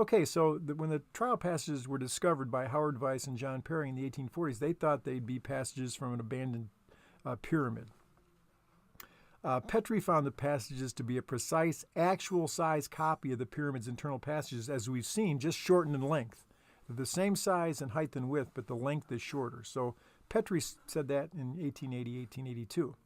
Okay, so when the trial passages were discovered by Howard Weiss and John Perry in the 1840s, they thought they'd be passages from an abandoned pyramid. Petrie found the passages to be a precise, actual-size copy of the pyramid's internal passages, as we've seen, just shortened in length. They're the same size and height and width, but the length is shorter. So Petrie said that in 1880, 1882.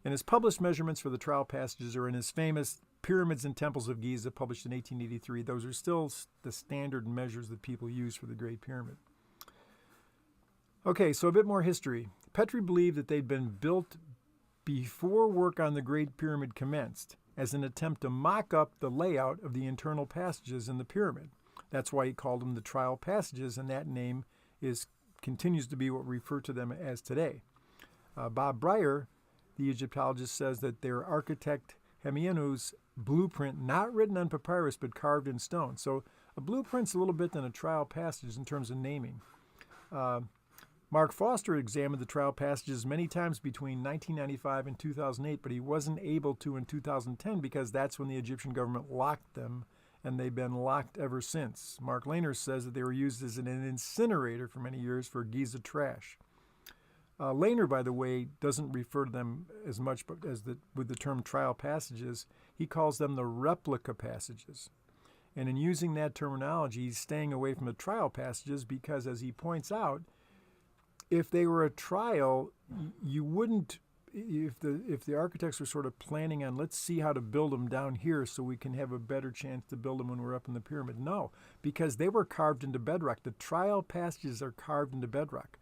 And his published measurements for the trial passages are in his famous Pyramids and Temples of Giza, published in 1883. Those are still the standard measures that people use for the Great Pyramid. Okay, so a bit more history. Petrie believed that they'd been built before work on the Great Pyramid commenced, as an attempt to mock up the layout of the internal passages in the pyramid. That's why he called them the trial passages, and that name continues to be what we refer to them as today. Bob Breyer, the Egyptologist, says that their architect Hemianu's blueprint, not written on papyrus but carved in stone. So a blueprint's a little bit than a trial passage in terms of naming. Mark Foster examined the trial passages many times between 1995 and 2008, but he wasn't able to in 2010 because that's when the Egyptian government locked them, and they've been locked ever since. Mark Lehner says that they were used as an incinerator for many years for Giza trash. Lehner, by the way, doesn't refer to them as much as with the term trial passages. He calls them the replica passages. And in using that terminology, he's staying away from the trial passages because, as he points out, if they were a trial, you wouldn't, if the architects were sort of planning on, let's see how to build them down here so we can have a better chance to build them when we're up in the pyramid. No, because they were carved into bedrock. The trial passages are carved into bedrock.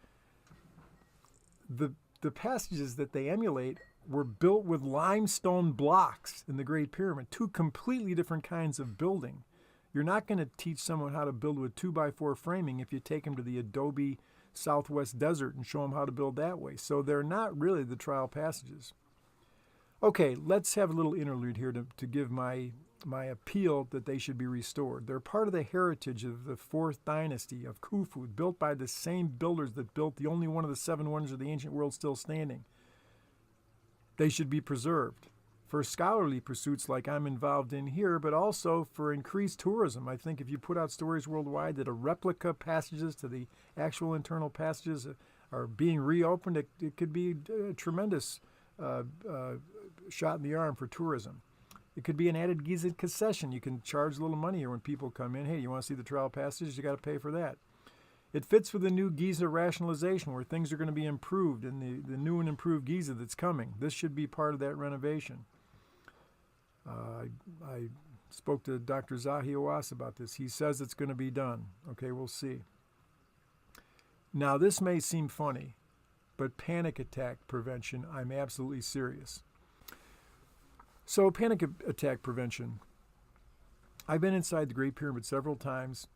The passages that they emulate were built with limestone blocks in the Great Pyramid, two completely different kinds of building. You're not going to teach someone how to build with 2x4 framing if you take them to the Adobe Southwest Desert and show them how to build that way. So they're not really the trial passages. Okay, let's have a little interlude here to give my appeal that they should be restored. They're part of the heritage of the 4th dynasty of Khufu, built by the same builders that built the only one of the 7 wonders of the ancient world still standing. They should be preserved for scholarly pursuits like I'm involved in here, but also for increased tourism. I think if you put out stories worldwide that a replica passages to the actual internal passages are being reopened, it could be a tremendous shot in the arm for tourism. It could be an added Giza concession. You can charge a little money here when people come in. Hey, you want to see the trial passages? You got to pay for that. It fits with the new Giza rationalization where things are going to be improved and the new and improved Giza that's coming. This should be part of that renovation. I spoke to Dr. Zahi Hawass about this. He says it's going to be done. Okay, we'll see. Now, this may seem funny, but panic attack prevention, I'm absolutely serious. So panic attack prevention. I've been inside the Great Pyramid several times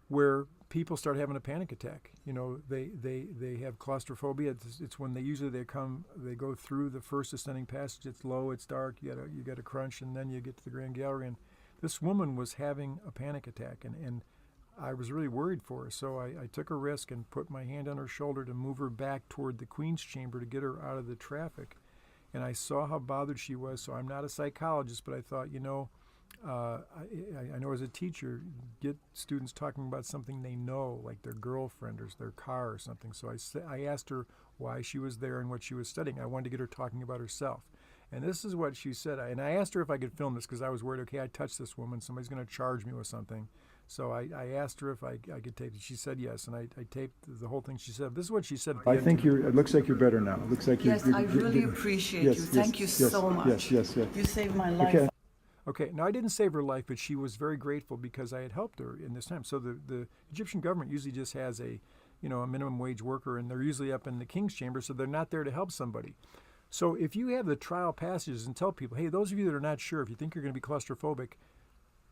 where people start having a panic attack. You know, they have claustrophobia. It's when they go through the first ascending passage. It's low, it's dark, you got to crunch, and then you get to the Grand Gallery. And this woman was having a panic attack, and I was really worried for her. So I took a risk and put my hand on her shoulder to move her back toward the Queen's chamber to get her out of the traffic. And I saw how bothered she was. So I'm not a psychologist, but I thought, I know as a teacher, get students talking about something they know, like their girlfriend or their car or something. So I asked her why she was there and what she was studying. I wanted to get her talking about herself. And this is what she said. And I asked her if I could film this because I was worried, okay, I touched this woman, somebody's going to charge me with something. So I asked her if I could tape it. She said yes, and I taped the whole thing she said. This is what she said. I think it looks like you're better now. It looks like yes, I really appreciate you. Thank you so much. Yes. You saved my life. Okay, now I didn't save her life, but she was very grateful because I had helped her in this time. So the Egyptian government usually just has a minimum wage worker, and they're usually up in the king's chamber, so they're not there to help somebody. So if you have the trial passages and tell people, hey, those of you that are not sure, if you think you're going to be claustrophobic,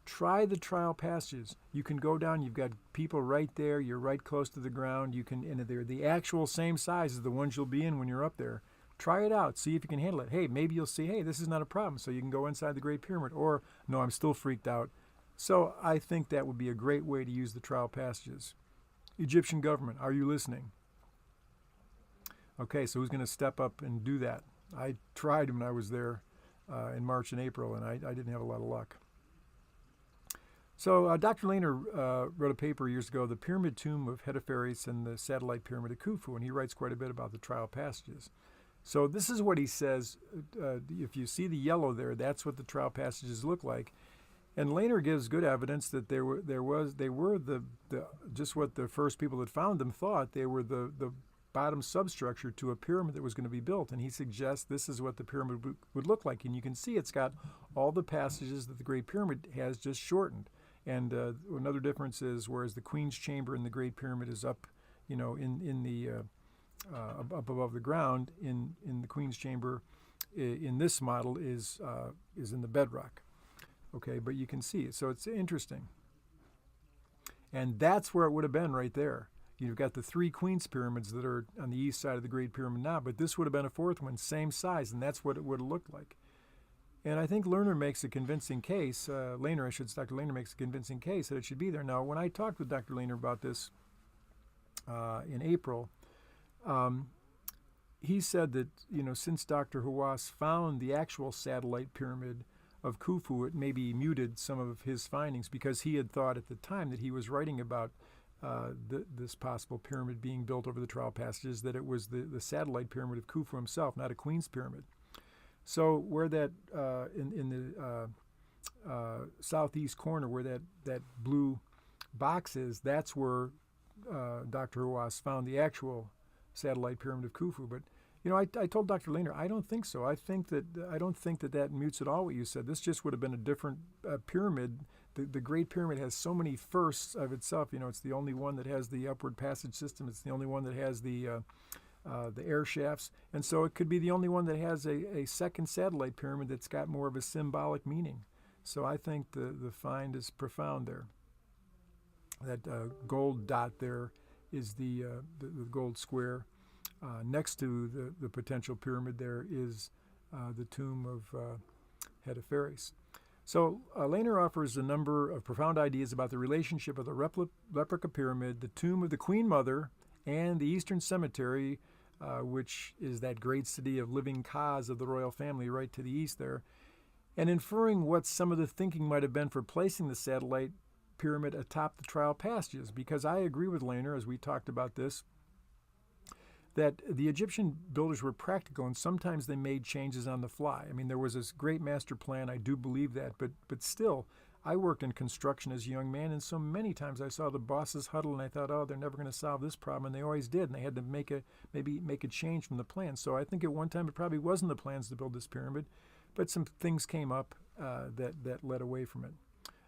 try the trial passages. You can go down, you've got people right there, you're right close to the ground, and they're the actual same size as the ones you'll be in when you're up there. Try it out, see if you can handle it. Hey, maybe you'll see, hey, this is not a problem, so you can go inside the Great Pyramid. Or, no, I'm still freaked out. So I think that would be a great way to use the trial passages. Egyptian government, are you listening? Okay, so who's going to step up and do that? I tried when I was there in March and April, and I didn't have a lot of luck. So Dr. Lehner wrote a paper years ago, The Pyramid Tomb of Hetepheres and the Satellite Pyramid of Khufu, and he writes quite a bit about the trial passages. So this is what he says. If you see the yellow there, that's what the trial passages look like. And Lehner gives good evidence that they were the just what the first people that found them thought. They were the bottom substructure to a pyramid that was going to be built. And he suggests this is what the pyramid would look like. And you can see it's got all the passages that the Great Pyramid has, just shortened. And another difference is, whereas the Queen's Chamber in the Great Pyramid is up, in the up above the ground, in the Queen's Chamber, in this model is in the bedrock. Okay, but you can see it, so it's interesting. And that's where it would have been right there. You've got the three Queen's pyramids that are on the east side of the Great Pyramid now, but this would have been a fourth one, same size, and that's what it would have looked like. And I think Lerner makes a convincing case, Dr. Lehner makes a convincing case that it should be there. Now, when I talked with Dr. Lehner about this in April, he said that, since Dr. Hawass found the actual satellite pyramid of Khufu, it maybe muted some of his findings, because he had thought at the time that he was writing about this possible pyramid being built over the trial passages, that it was the satellite pyramid of Khufu himself, not a Queen's pyramid. So where that, in the southeast corner, where that blue box is, that's where Dr. Hawass found the actual satellite pyramid of Khufu. But I told Dr. Lehner, I don't think so. I don't think that mutes at all what you said. This just would have been a different pyramid. The Great Pyramid has so many firsts of itself. It's the only one that has the upward passage system. It's the only one that has the air shafts, and so it could be the only one that has a second satellite pyramid that's got more of a symbolic meaning. So I think the find is profound there. That gold dot there is the gold square. Next to the potential pyramid there is the tomb of Hetepheres. So Lehner offers a number of profound ideas about the relationship of the replica pyramid, the tomb of the Queen Mother, and the Eastern Cemetery, which is that great city of living Kas of the royal family right to the east there, and inferring what some of the thinking might have been for placing the satellite pyramid atop the trial passages. Because I agree with Lehner, as we talked about this, that the Egyptian builders were practical, and sometimes they made changes on the fly. I mean, there was this great master plan, I do believe that, but still, I worked in construction as a young man, and so many times I saw the bosses huddle, and I thought, oh, they're never going to solve this problem, and they always did, and they had to make a change from the plan. So I think at one time it probably wasn't the plans to build this pyramid, but some things came up that led away from it.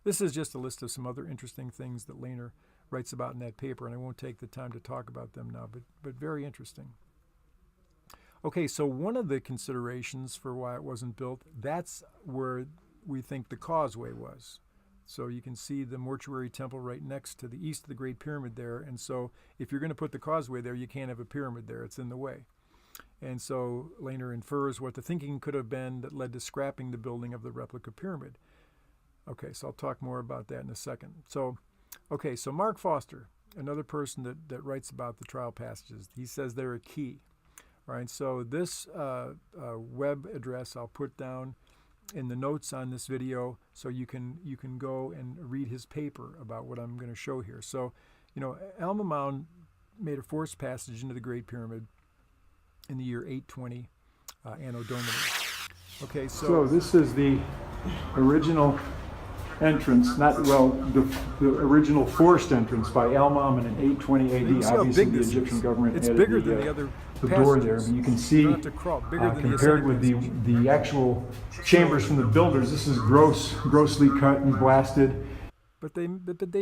This is just a list of some other interesting things that Lehner writes about in that paper, and I won't take the time to talk about them now, but very interesting. Okay, so one of the considerations for why it wasn't built, that's where we think the causeway was. So you can see the mortuary temple right next to the east of the Great Pyramid there, and so if you're going to put the causeway there, you can't have a pyramid there. It's in the way. And so Lehner infers what the thinking could have been that led to scrapping the building of the replica pyramid. Okay, so I'll talk more about that in a second. So Mark Foster, another person that writes about the trial passages, he says they're a key. All right, so this web address I'll put down in the notes on this video, so you can go and read his paper about what I'm going to show here. So, Mamoun made a forced passage into the Great Pyramid in the year 820 Anno Domini. Okay, so this is the original entrance, the original forced entrance by Mamoun in 820 AD. Obviously, the Egyptian government added bigger than the other the door there. But you can see, compared with the actual chambers from the builders, this is grossly cut and blasted. But they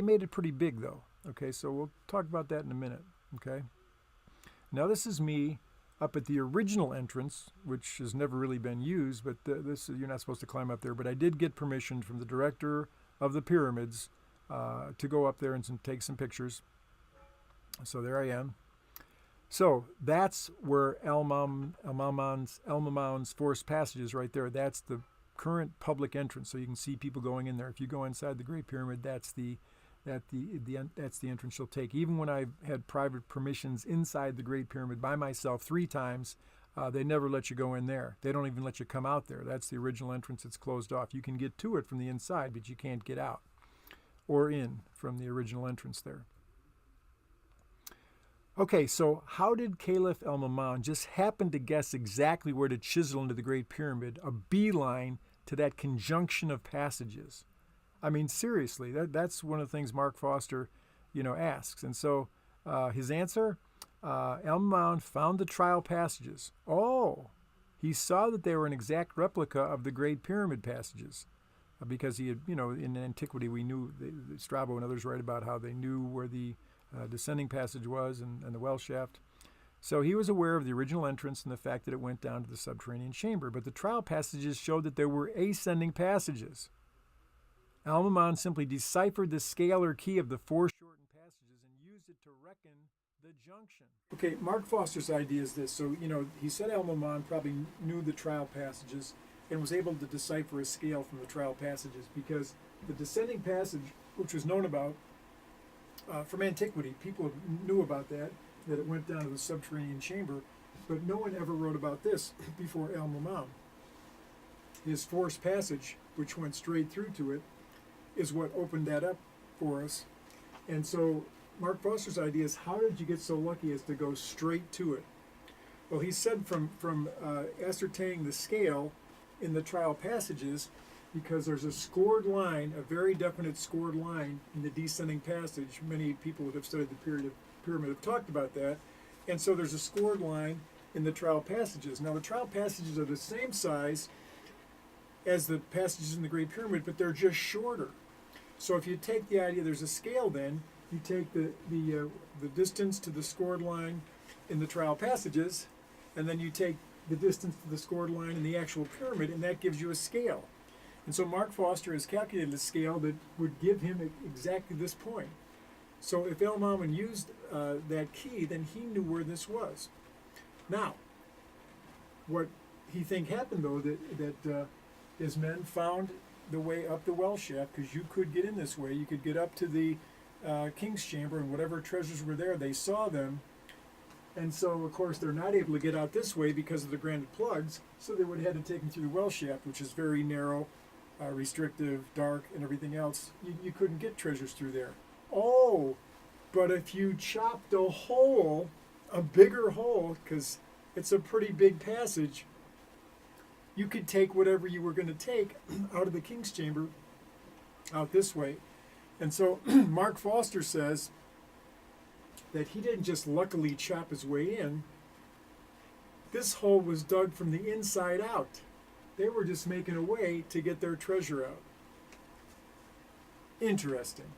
made it pretty big, though. Okay, so we'll talk about that in a minute. Okay. Now this is me up at the original entrance, which has never really been used, but you're not supposed to climb up there. But I did get permission from the director of the pyramids to go up there and take some pictures. So there I am. So that's where Mamoun's forced passage is right there. That's the current public entrance. So you can see people going in there. If you go inside the Great Pyramid, that's the entrance you'll take. Even when I've had private permissions inside the Great Pyramid by myself 3 times, they never let you go in there. They don't even let you come out there. That's the original entrance. It's closed off. You can get to it from the inside, but you can't get out. or in from the original entrance there. Okay, so how did Caliph el-Mamoun just happen to guess exactly where to chisel into the Great Pyramid a beeline to that conjunction of passages? I mean, seriously, that's one of the things Mark Foster, asks. And so his answer, el-Mamoun found the trial passages. Oh, he saw that they were an exact replica of the Great Pyramid passages. Because he had, in antiquity, we knew, Strabo and others write about how they knew where the descending passage was and the well shaft. So he was aware of the original entrance and the fact that it went down to the subterranean chamber. But the trial passages showed that there were ascending passages. El-Mamoun simply deciphered the scalar key of the foreshortened passages and used it to reckon the junction. Okay, Mark Foster's idea is this. So, he said el-Mamoun probably knew the trial passages and was able to decipher a scale from the trial passages because the descending passage, which was known about from antiquity, people knew about that it went down to the subterranean chamber, but no one ever wrote about this before el-Mamoun. His forced passage, which went straight through to it, is what opened that up for us. And so Mark Foster's idea is, how did you get so lucky as to go straight to it? Well, he said from ascertaining the scale in the trial passages, because there's a scored line, a very definite scored line in the descending passage. Many people that have studied the pyramid have talked about that. And so there's a scored line in the trial passages. Now, the trial passages are the same size as the passages in the Great Pyramid, but they're just shorter. So if you take the idea there's a scale, then you take the distance to the scored line in the trial passages, and then you take the distance to the scored line in the actual pyramid, and that gives you a scale. And so Mark Foster has calculated a scale that would give him exactly this point. So if el-Mamoun used that key, then he knew where this was. Now, what he think happened, though, that his men found the way up the well shaft, because you could get in this way. You could get up to the king's chamber, and whatever treasures were there, they saw them. And so, of course, they're not able to get out this way because of the granite plugs, so they would have had to take them through the well shaft, which is very narrow, restrictive, dark, and everything else. You couldn't get treasures through there. Oh, but if you chopped a hole, a bigger hole, because it's a pretty big passage, you could take whatever you were going to take out of the king's chamber out this way. And so Mark Foster says that he didn't just luckily chop his way in. This hole was dug from the inside out. They were just making a way to get their treasure out. Interesting.